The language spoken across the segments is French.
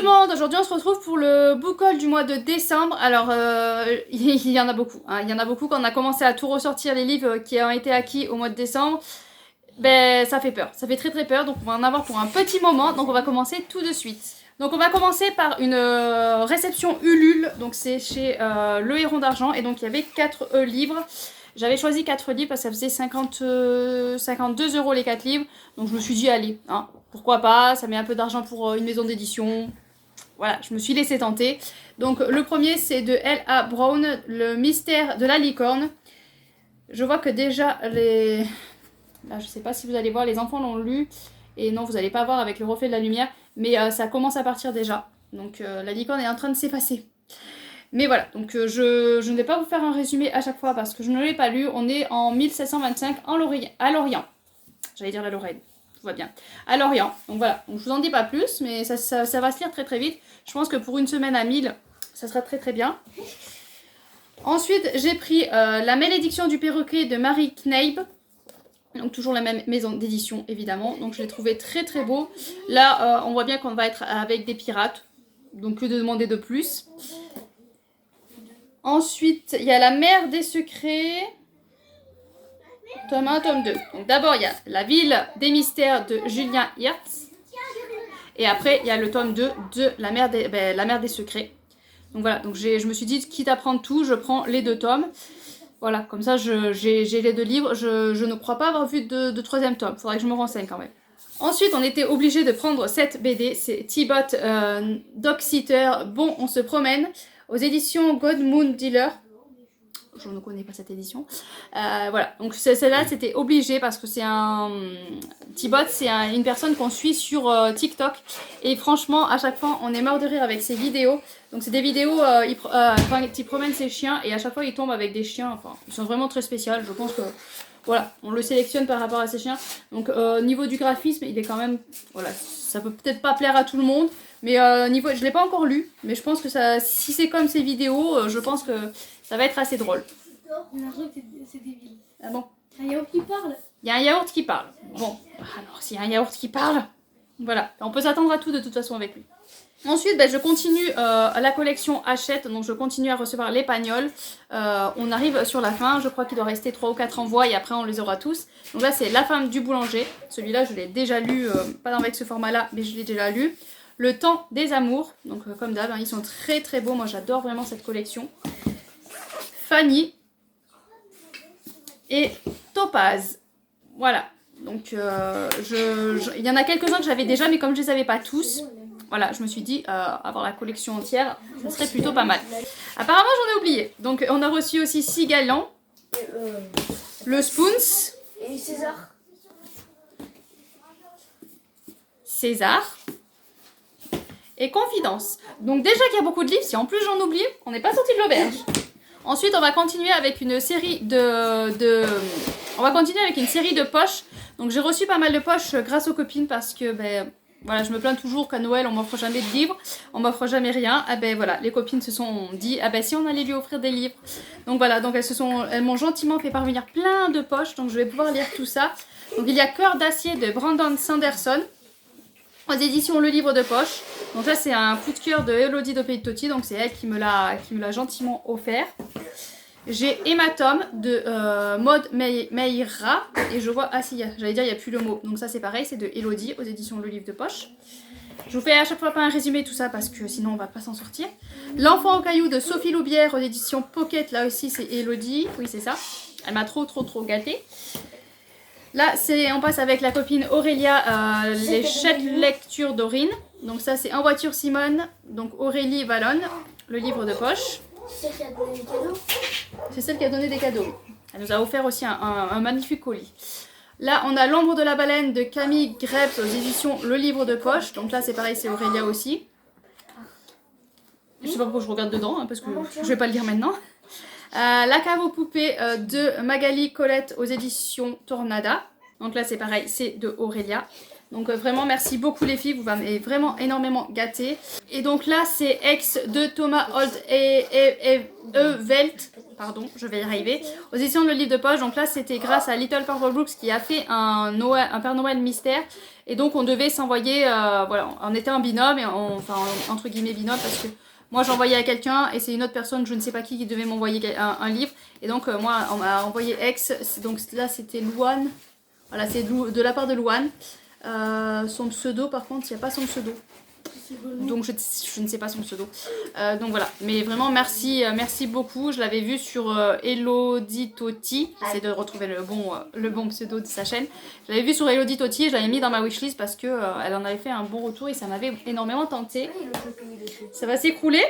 monde, aujourd'hui on se retrouve pour le book haul du mois de décembre. Alors il y en a beaucoup, hein. Il y en a beaucoup. Quand on a commencé à tout ressortir les livres qui ont été acquis au mois de décembre, ben ça fait peur, ça fait très très peur, donc on va en avoir pour un petit moment, donc on va commencer tout de suite. Donc on va commencer par une réception Ulule, donc c'est chez Le Héron d'Argent, et donc il y avait 4 livres. J'avais choisi 4 livres parce que ça faisait 52 € les 4 livres, donc je me suis dit allez, hein, pourquoi pas, ça met un peu d'argent pour une maison d'édition. Voilà, je me suis laissée tenter. Donc le premier c'est de L.A. Brown, Le mystère de la licorne. Je vois que déjà les... Là je sais pas si vous allez voir, les enfants l'ont lu. Et non, vous n'allez pas voir avec le reflet de la lumière. Mais ça commence à partir déjà. Donc la licorne est en train de s'effacer. Mais voilà, donc je ne vais pas vous faire un résumé à chaque fois parce que je ne l'ai pas lu. On est en 1725 à Lorient. J'allais dire la Lorraine. Tout va bien. À Lorient. Donc voilà, donc, je vous en dis pas plus, mais ça va se lire très très vite. Je pense que pour une semaine à 1000, ça sera très très bien. Ensuite, j'ai pris La malédiction du perroquet de Marie Kneip. Donc toujours la même maison d'édition évidemment. Donc je l'ai trouvé très très beau. Là, on voit bien qu'on va être avec des pirates. Donc que de demander de plus. Ensuite, il y a La mer des secrets. Tome 1, tome 2. Donc d'abord, il y a La ville des mystères de Julien Hirtz. Et après, il y a le tome 2 de La mer des secrets. Donc voilà, donc je me suis dit, quitte à prendre tout, je prends les 2 tomes. Voilà, comme ça j'ai les 2 livres. Je ne crois pas avoir vu de 3e tome. Faudrait que je me renseigne quand même. Ensuite, on était obligé de prendre cette BD. C'est T-Bot Dog Sitter. Bon, on se promène. Aux éditions God Moon Dealer. Je ne connais pas cette édition. Voilà, donc celle-là, c'était obligé parce que c'est un... T-Bot, c'est une personne qu'on suit sur TikTok. Et franchement, à chaque fois, on est mort de rire avec ses vidéos. Donc c'est des vidéos, il promène ses chiens et à chaque fois, il tombe avec des chiens. Enfin, ils sont vraiment très spéciaux. Je pense que... Voilà, on le sélectionne par rapport à ses chiens. Donc au niveau du graphisme, il est quand même... Voilà, ça peut peut-être pas plaire à tout le monde. Mais niveau, je ne l'ai pas encore lu. Mais je pense que ça, si c'est comme ces vidéos, je pense que ça va être assez drôle. J'ai l'impression que c'est débile. Ah bon? Un yaourt qui parle. Il y a un yaourt qui parle. Bon, alors s'il y a un yaourt qui parle, voilà. On peut s'attendre à tout de toute façon avec lui. Ensuite, je continue la collection Hachette, donc je continue à recevoir les pagnoles. On arrive sur la fin, je crois qu'il doit rester 3 ou 4 envois et après on les aura tous. Donc là c'est La femme du boulanger, celui-là je l'ai déjà lu, pas avec ce format-là, mais je l'ai déjà lu. Le temps des amours, donc comme d'hab, hein, ils sont très très beaux, moi j'adore vraiment cette collection. Fanny et Topaz, voilà. Donc il y en a quelques-uns que j'avais déjà, mais comme je les avais pas tous... Voilà, je me suis dit, avoir la collection entière, ça serait plutôt pas mal. Apparemment, j'en ai oublié. Donc, on a reçu aussi Sigalan, le Spoons, Et César. César et Confidence. Donc, déjà qu'il y a beaucoup de livres, si en plus j'en oublie, on n'est pas sorti de l'auberge. Ensuite, on va continuer avec une série on va continuer avec une série de poches. Donc, j'ai reçu pas mal de poches grâce aux copines parce que, voilà, je me plains toujours qu'à Noël, on m'offre jamais de livres, on m'offre jamais rien. Ah voilà, les copines se sont dit, si on allait lui offrir des livres. Donc voilà, donc elles m'ont gentiment fait parvenir plein de poches, donc je vais pouvoir lire tout ça. Donc il y a Cœur d'acier de Brandon Sanderson, aux éditions Le Livre de Poche. Donc là c'est un coup de cœur de Elodie de Pays de Toti, donc c'est elle qui me l'a gentiment offert. J'ai Hématome de Maud Meira. Et je vois... Ah si, j'allais dire, il n'y a plus le mot. Donc ça c'est pareil, c'est de Elodie aux éditions Le Livre de Poche. Je vous fais à chaque fois pas un résumé tout ça parce que sinon on va pas s'en sortir. L'enfant au caillou de Sophie Loubière aux éditions Pocket. Là aussi c'est Elodie. Oui c'est ça. Elle m'a trop gâtée. Là on passe avec la copine Aurélia, les chèques lecture d'Aurine. Donc ça c'est En voiture Simone. Donc Aurélie Vallonne, Le Livre de Poche. C'est celle qui a donné des cadeaux. C'est celle qui a donné des cadeaux. Elle nous a offert aussi un magnifique colis. Là, on a L'ombre de la baleine de Camille Grebs aux éditions Le Livre de Poche. Donc là, c'est pareil, c'est Aurélia aussi. Je sais pas pourquoi je regarde dedans, hein, parce que je vais pas le lire maintenant. La cave aux poupées de Magali Colette aux éditions Tornada. Donc là, c'est pareil, c'est de Aurélia. Donc vraiment merci beaucoup les filles, vous m'avez vraiment énormément gâté. Et donc là c'est Ex de Thomas Holt et Welt, pardon je vais y arriver, aux éditions de Le Livre de Poche. Donc là c'était grâce à Little Purple Books qui a fait un Père Noël mystère. Et donc on devait s'envoyer, voilà, on était en binôme, enfin entre guillemets binôme, parce que moi j'envoyais à quelqu'un et c'est une autre personne, je ne sais pas qui devait m'envoyer un livre. Et donc moi on m'a envoyé X, donc là c'était Louane, voilà c'est de la part de Louane. Son pseudo par contre, il n'y a pas son pseudo. Donc je ne sais pas son pseudo. Donc voilà, mais vraiment merci beaucoup. Je l'avais vu sur Elodie Totti. J'essaie de retrouver le bon pseudo de sa chaîne. Je l'avais vu sur Elodie Totti et je l'avais mis dans ma wishlist parce que elle en avait fait un bon retour et ça m'avait énormément tenté. Ça va s'écrouler.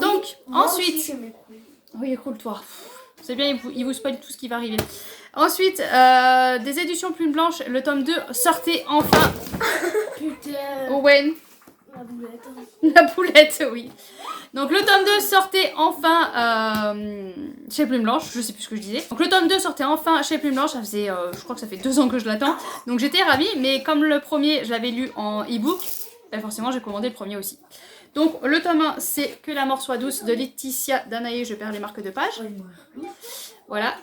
Donc ensuite, oui écroule-toi. C'est bien, il vous spoil tout ce qui va arriver. Ensuite, des éditions Plume Blanche, le tome 2 sortait enfin. Putain. Owen. La boulette. La boulette, oui. Donc le tome 2 sortait enfin chez Plume Blanche, je sais plus ce que je disais. Donc le tome 2 sortait enfin chez Plume Blanche, ça faisait, je crois que ça fait 2 ans que je l'attends. Donc j'étais ravie, mais comme le premier, je l'avais lu en e-book, ben forcément j'ai commandé le premier aussi. Donc le tome 1, c'est Que la mort soit douce de Laetitia Danaé, je perds les marques de page. Voilà,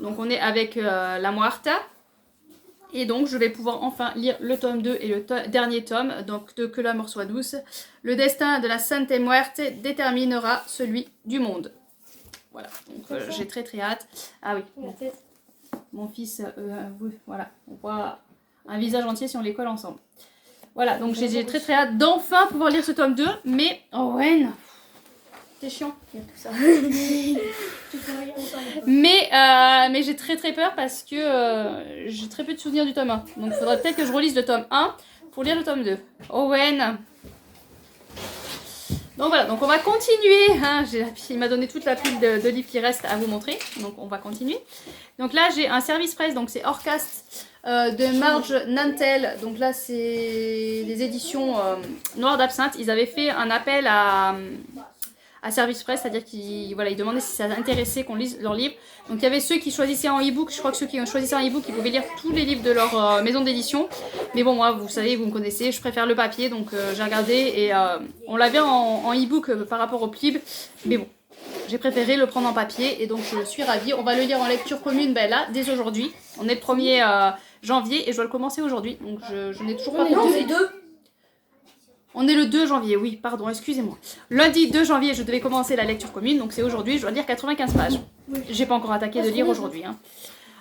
donc on est avec la Muerta. Et donc je vais pouvoir enfin lire le tome 2 et le dernier tome, donc de Que la mort soit douce. Le destin de la Sainte Muerte déterminera celui du monde. Voilà, donc j'ai très hâte. Ah oui, mon fils, voilà, on voit un visage entier si on les colle ensemble. Voilà, donc j'ai très hâte d'enfin pouvoir lire ce tome 2, mais Owen, c'est chiant. Il y a tout ça. mais j'ai très peur parce que j'ai très peu de souvenirs du tome 1. Donc il faudrait peut-être que je relise le tome 1 pour lire le tome 2. Owen. Donc voilà, donc on va continuer. Hein, il m'a donné toute la pile de livres qui restent à vous montrer. Donc on va continuer. Donc là j'ai un service presse, donc c'est Orcast de Marge Nantel. Donc là c'est les éditions Noires d'Absinthe. Ils avaient fait un appel à service presse, c'est-à-dire qu'ils ils demandaient si ça intéressait qu'on lise leurs livres. Donc il y avait ceux qui choisissaient en e-book, je crois que ceux qui choisissaient en e-book, ils pouvaient lire tous les livres de leur maison d'édition. Mais bon, moi, vous savez, vous me connaissez, je préfère le papier, donc j'ai regardé et on l'avait en e-book par rapport au Plib. Mais bon, j'ai préféré le prendre en papier et donc je suis ravie. On va le lire en lecture commune, ben là, dès aujourd'hui. On est le 1er janvier et je dois le commencer aujourd'hui, donc je n'ai toujours pas commencé. On est le 2 janvier, oui, pardon, excusez-moi. Lundi 2 janvier, je devais commencer la lecture commune, donc c'est aujourd'hui, je dois lire 95 pages. Oui. J'ai pas encore attaqué de lire aujourd'hui. Hein.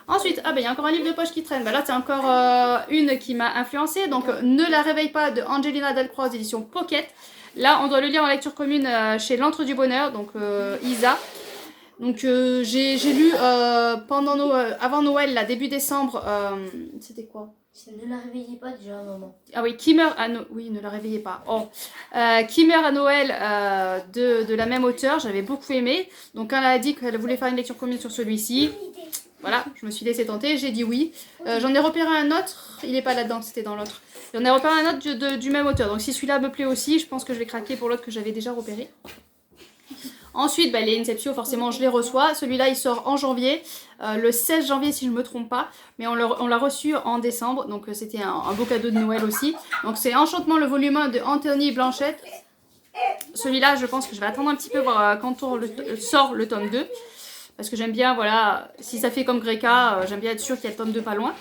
Ensuite, ah ben il y a encore un livre de poche qui traîne. Ben là, c'est encore une qui m'a influencée. Donc, Ne la réveille pas de Angelina Delcroix, édition Pocket. Là, on doit le lire en lecture commune chez L'Antre du Bonheur, donc Isa. Donc, j'ai lu avant Noël, là, début décembre, c'était quoi ? Ne la réveillez pas déjà, maman. Ah oui, Qui meurt à Noël. Oui, ne la réveillez pas. Oh. Qui meurt à Noël de la même auteure, j'avais beaucoup aimé. Donc quand elle a dit qu'elle voulait faire une lecture commune sur celui-ci, voilà, je me suis laissée tenter, j'ai dit oui. J'en ai repéré un autre, il n'est pas là-dedans, c'était dans l'autre. J'en ai repéré un autre du même auteur. Donc si celui-là me plaît aussi, je pense que je vais craquer pour l'autre que j'avais déjà repéré. Ensuite, bah, les Inception, forcément, je les reçois. Celui-là, il sort en janvier, le 16 janvier si je ne me trompe pas. Mais on l'a reçu en décembre, donc c'était un beau cadeau de Noël aussi. Donc c'est Enchantement, le volume 1 de Anthony Blanchette. Celui-là, je pense que je vais attendre un petit peu voir quand sort le tome 2. Parce que j'aime bien, voilà, si ça fait comme Greka, j'aime bien être sûre qu'il y a le tome 2 pas loin.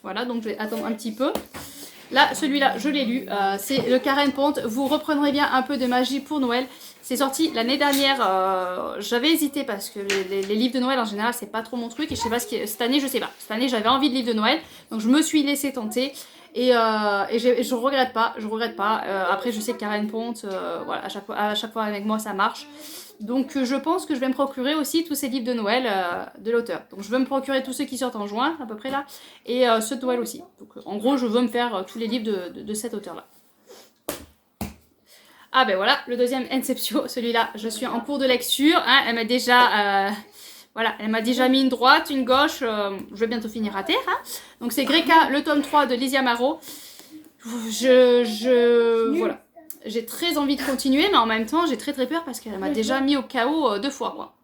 Voilà, donc je vais attendre un petit peu. Là, celui-là, je l'ai lu. C'est le Karen Ponte. Vous reprendrez bien un peu de magie pour Noël. C'est sorti l'année dernière. J'avais hésité parce que les livres de Noël, en général, c'est pas trop mon truc. Et je sais pas cette année, je sais pas. Cette année, j'avais envie de livres de Noël. Donc, je me suis laissée tenter. Et je regrette pas. Je regrette pas. Après, je sais que Karen Ponte, voilà, à chaque fois avec moi, ça marche. Donc je pense que je vais me procurer aussi tous ces livres de Noël de l'auteur. Donc je veux me procurer tous ceux qui sortent en juin, à peu près là, et ceux de Noël aussi. Donc en gros, je veux me faire tous les livres de cet auteur-là. Ah ben voilà, le deuxième Inception, celui-là, je suis en cours de lecture. Hein, elle m'a déjà... voilà, elle m'a déjà mis une droite, une gauche, je vais bientôt finir à terre. Hein. Donc c'est Greka, le tome 3 de Lizia Maro. Voilà. J'ai très envie de continuer, mais en même temps, j'ai très peur parce qu'elle m'a déjà mis au chaos 2 fois, quoi.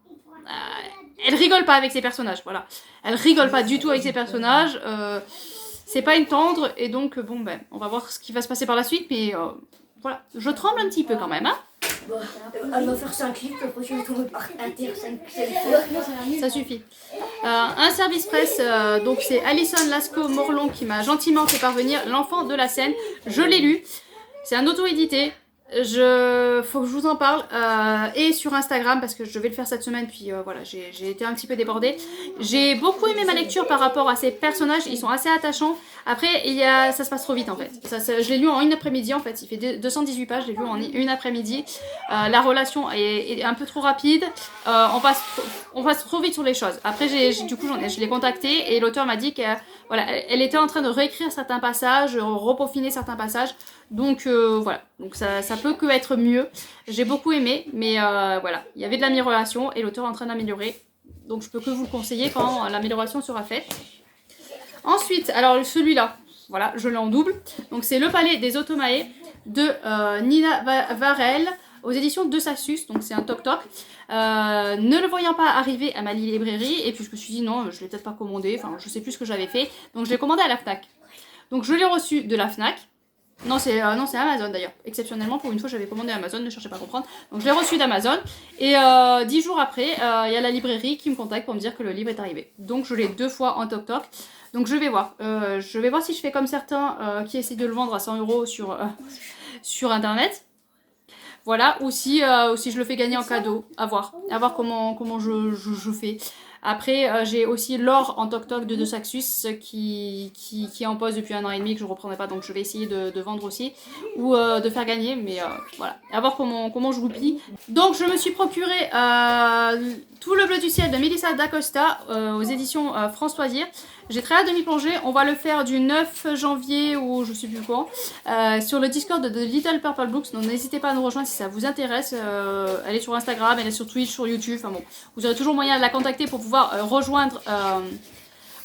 Elle rigole pas avec ses personnages, voilà. Elle rigole pas du tout avec ses personnages. C'est pas une tendre, et donc, bon, ben, on va voir ce qui va se passer par la suite, mais voilà. Je tremble un petit peu quand même, hein. Bah, elle va faire 5 livres, après tu vas tomber par terre, 5 Ça suffit. Un service presse, donc c'est Alison Lascaux Morlon qui m'a gentiment fait parvenir L'Enfant de la Seine. Je l'ai lu. C'est un auto-édité. Faut que je vous en parle. Et sur Instagram, parce que je vais le faire cette semaine, puis voilà, j'ai été un petit peu débordée. J'ai beaucoup aimé ma lecture par rapport à ces personnages, ils sont assez attachants. Après, ça se passe trop vite en fait. Je l'ai lu en une après-midi en fait, il fait 218 pages, je l'ai lu en une après-midi. La relation est un peu trop rapide, on passe trop vite sur les choses. Après, du coup, je l'ai contactée et l'auteur m'a dit qu'elle elle était en train de réécrire certains passages, repeaufiner certains passages. Donc voilà, donc ça peut que être mieux. J'ai beaucoup aimé, mais voilà, il y avait de l'amélioration et l'auteur est en train d'améliorer. Donc je peux que vous le conseiller quand l'amélioration sera faite. Ensuite, alors celui-là, voilà, je l'ai en double. Donc c'est Le Palais des Automae de Nina Varel aux éditions de Saxus. Donc c'est un toc-toc. Ne le voyant pas arriver à ma librairie, et puis je me suis dit non, je l'ai peut-être pas commandé, enfin je sais plus ce que j'avais fait. Donc je l'ai commandé à la FNAC. Donc je l'ai reçu de la FNAC. Non, c'est Amazon d'ailleurs. Exceptionnellement, pour une fois, j'avais commandé Amazon, ne cherchez pas à comprendre. Donc, je l'ai reçu d'Amazon. Et 10 jours après, il y a la librairie qui me contacte pour me dire que le livre est arrivé. Donc, je l'ai 2 fois en toc-toc. Donc, je vais voir. Je vais voir si je fais comme certains qui essaient de le vendre à 100 € sur Internet. Voilà, ou si je le fais gagner en cadeau. À voir comment je fais. Après, j'ai aussi L'Or en toc-toc de Saxus qui est en pause depuis 1 an et demi que je ne reprendrai pas, donc je vais essayer de vendre aussi ou de faire gagner, mais voilà, à voir comment je goupille. Donc je me suis procuré Tout le bleu du ciel de Melissa d'Acosta aux éditions France Loisirs. J'ai très hâte de m'y plonger. On va le faire du 9 janvier ou je sais plus quand sur le Discord de Little Purple Books. Donc n'hésitez pas à nous rejoindre si ça vous intéresse. Elle est sur Instagram, elle est sur Twitch, sur YouTube. Enfin bon, vous aurez toujours moyen de la contacter pour pouvoir rejoindre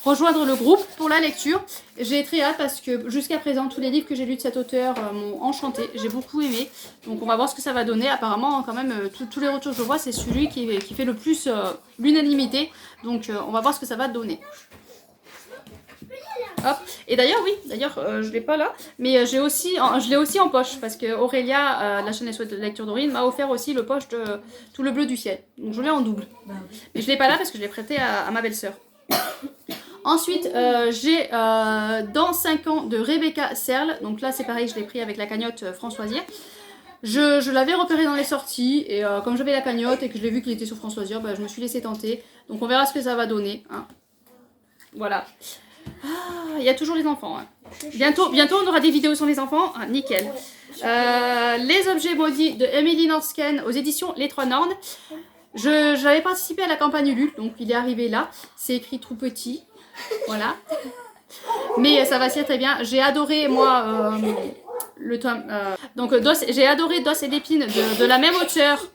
le groupe pour la lecture. J'ai très hâte parce que jusqu'à présent tous les livres que j'ai lus de cet auteur m'ont enchanté. J'ai beaucoup aimé. Donc on va voir ce que ça va donner. Apparemment quand même tous les retours que je vois c'est celui qui fait le plus l'unanimité. Donc on va voir ce que ça va donner. Hop. Et d'ailleurs, je l'ai pas là, mais je l'ai aussi en poche parce que Aurélia, la chaîne des souhaits de lecture d'Aurine, m'a offert aussi le poche de Tout le bleu du ciel. Donc je l'ai en double. Mais je l'ai pas là parce que je l'ai prêté à ma belle-sœur. Ensuite, j'ai Dans 5 ans de Rebecca Serle. Donc là, c'est pareil, je l'ai pris avec la cagnotte France Loisirs. Je l'avais repéré dans les sorties et comme j'avais la cagnotte et que je l'ai vu qu'il était sur France Loisirs, je me suis laissé tenter. Donc on verra ce que ça va donner. Hein. Voilà. Il y a toujours les enfants. Hein. Bientôt, on aura des vidéos sur les enfants. Ah, nickel. Les objets maudits de Emily Norsken aux éditions Les Trois Nornes. J'avais participé à la campagne Ulule, donc il est arrivé là. C'est écrit tout petit. Voilà. Mais ça va très bien. J'ai adoré, moi, le tome. Donc, j'ai adoré Dos et l'épine de la même auteure,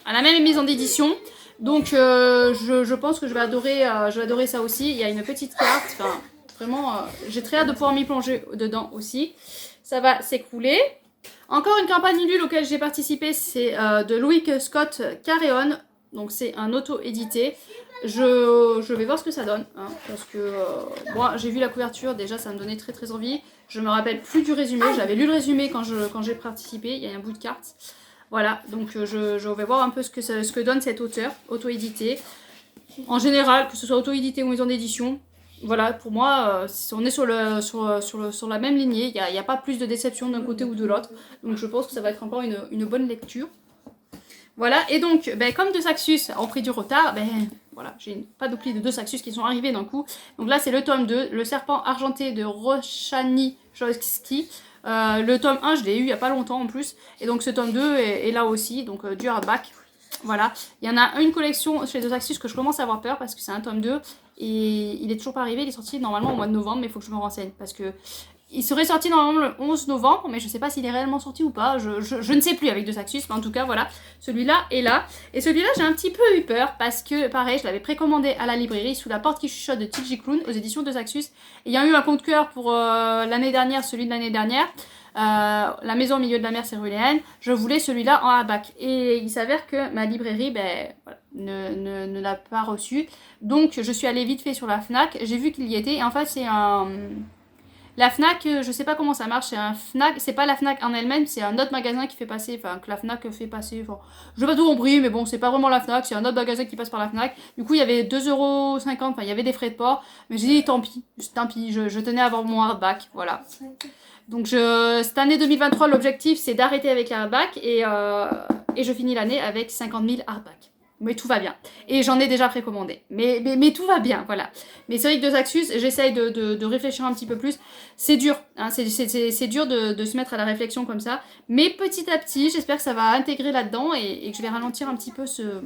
à la même maison d'édition. Donc je pense que je vais adorer ça aussi. Il y a une petite carte, enfin vraiment j'ai très hâte de pouvoir m'y plonger dedans aussi. Ça va s'écrouler. Encore une campagne Ulule auquel j'ai participé, c'est de Loïc Scott Carreon. Donc c'est un auto-édité. Je vais voir ce que ça donne, hein, parce que moi j'ai vu la couverture, déjà ça me donnait très très envie. Je me rappelle plus du résumé, j'avais lu le résumé quand j'ai participé, il y a un bout de carte. Voilà, donc je vais voir un peu ce que donne cet auteur, auto-édité. En général, que ce soit auto-édité ou maison d'édition, voilà, pour moi, on est sur la même lignée, il n'y a pas plus de déception d'un côté ou de l'autre. Donc je pense que ça va être encore une bonne lecture. Voilà, et donc, comme De Saxus ont pris du retard, voilà, j'ai une panoplie de De Saxus qui sont arrivés d'un coup. Donc là, c'est le tome 2, Le Serpent Argenté de Roshani Chomsky. Le tome 1, je l'ai eu il n'y a pas longtemps en plus. Et donc ce tome 2 est là aussi, donc du hardback. Voilà. Il y en a une collection chez De Saxus que je commence à avoir peur parce que c'est un tome 2. Et il est toujours pas arrivé, il est sorti normalement au mois de novembre, mais il faut que je me renseigne. Parce que il serait sorti normalement le 11 novembre, mais je sais pas s'il est réellement sorti ou pas. Je ne sais plus avec De Saxus, mais en tout cas voilà, celui-là est là. Et celui-là, j'ai un petit peu eu peur parce que pareil, je l'avais précommandé à la librairie Sous la porte qui chuchote de TJ Klune aux éditions De Saxus. Et il y a eu un coup de cœur pour l'année dernière, celui de l'année dernière. La maison au milieu de la mer céruléenne. Je voulais celui-là en hardback. Et il s'avère que ma librairie voilà, ne l'a pas reçu. Donc je suis allée vite fait sur la FNAC. J'ai vu qu'il y était. Et en fait, c'est La Fnac, je sais pas comment ça marche, c'est un Fnac, c'est pas la Fnac en elle-même, c'est un autre magasin qui fait passer, enfin que la Fnac fait passer, enfin, je n'ai pas tout compris, mais bon, c'est pas vraiment la Fnac, c'est un autre magasin qui passe par la Fnac. Du coup, il y avait 2,50 €, enfin, il y avait des frais de port, mais j'ai dit tant pis, je tenais à avoir mon hardback, voilà. Donc cette année 2023, l'objectif c'est d'arrêter avec les hardbacks et je finis l'année avec 50 000 hardbacks. Mais tout va bien. Et j'en ai déjà précommandé. Mais tout va bien, voilà. Mais c'est vrai que de Zaxxus, j'essaye de réfléchir un petit peu plus. C'est dur, hein, c'est dur de se mettre à la réflexion comme ça. Mais petit à petit, j'espère que ça va intégrer là-dedans et que je vais ralentir un petit peu ce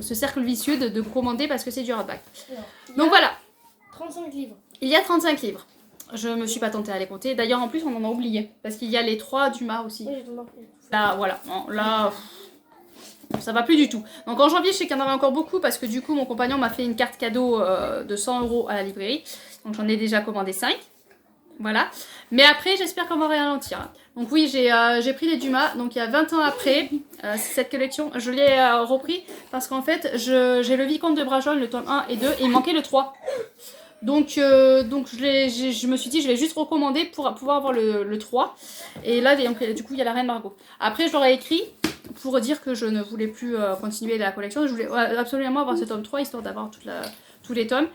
cercle vicieux de commander parce que c'est du hardback. Donc voilà. 35 livres. Il y a 35 livres. Je me suis pas tentée à les compter. D'ailleurs, en plus, on en a oublié. Parce qu'il y a les 3 Dumas aussi. Oui, j'ai tout marqué. Là, voilà. Là... ça va plus du tout. Donc en janvier, je sais qu'il y en avait encore beaucoup parce que du coup, mon compagnon m'a fait une carte cadeau de 100 € à la librairie. Donc j'en ai déjà commandé 5. Voilà. Mais après, j'espère qu'on va ralentir. Donc oui, j'ai pris les Dumas. Donc il y a 20 ans après, cette collection, je l'ai repris parce qu'en fait, j'ai le Vicomte de Bragelonne, le tome 1 et 2, et il manquait le 3. Donc je me suis dit, je vais juste recommander pour pouvoir avoir le 3. Et là, donc, du coup, il y a la Reine Margot. Après, je leur ai écrit pour dire que je ne voulais plus continuer la collection. Je voulais absolument avoir ce tome 3, histoire d'avoir tous les tomes.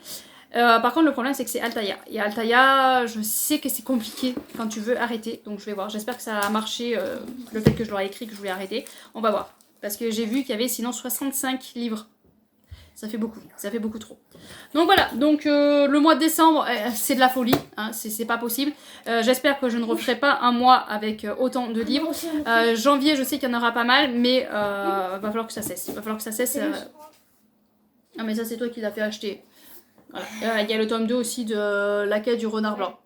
Par contre, le problème, c'est que c'est Altaïa. Et Altaïa, je sais que c'est compliqué quand tu veux arrêter. Donc, je vais voir. J'espère que ça a marché, le fait que je leur ai écrit que je voulais arrêter. On va voir. Parce que j'ai vu qu'il y avait sinon 65 livres. Ça fait beaucoup trop. Donc voilà, donc le mois de décembre, c'est de la folie, hein, c'est pas possible. J'espère que je ne referai pas un mois avec autant de livres. Janvier, je sais qu'il y en aura pas mal, mais va falloir que ça cesse. Ah mais ça c'est toi qui l'as fait acheter. Voilà. Il y a le tome 2 aussi de La Quête du Renard Blanc.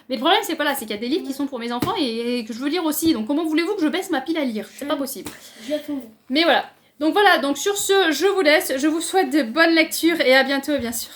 Mais le problème c'est pas là, c'est qu'il y a des livres qui sont pour mes enfants et que je veux lire aussi. Donc comment voulez-vous que je baisse ma pile à lire? C'est pas possible. Mais voilà. Donc voilà, donc sur ce, je vous laisse. Je vous souhaite de bonnes lectures et à bientôt, bien sûr.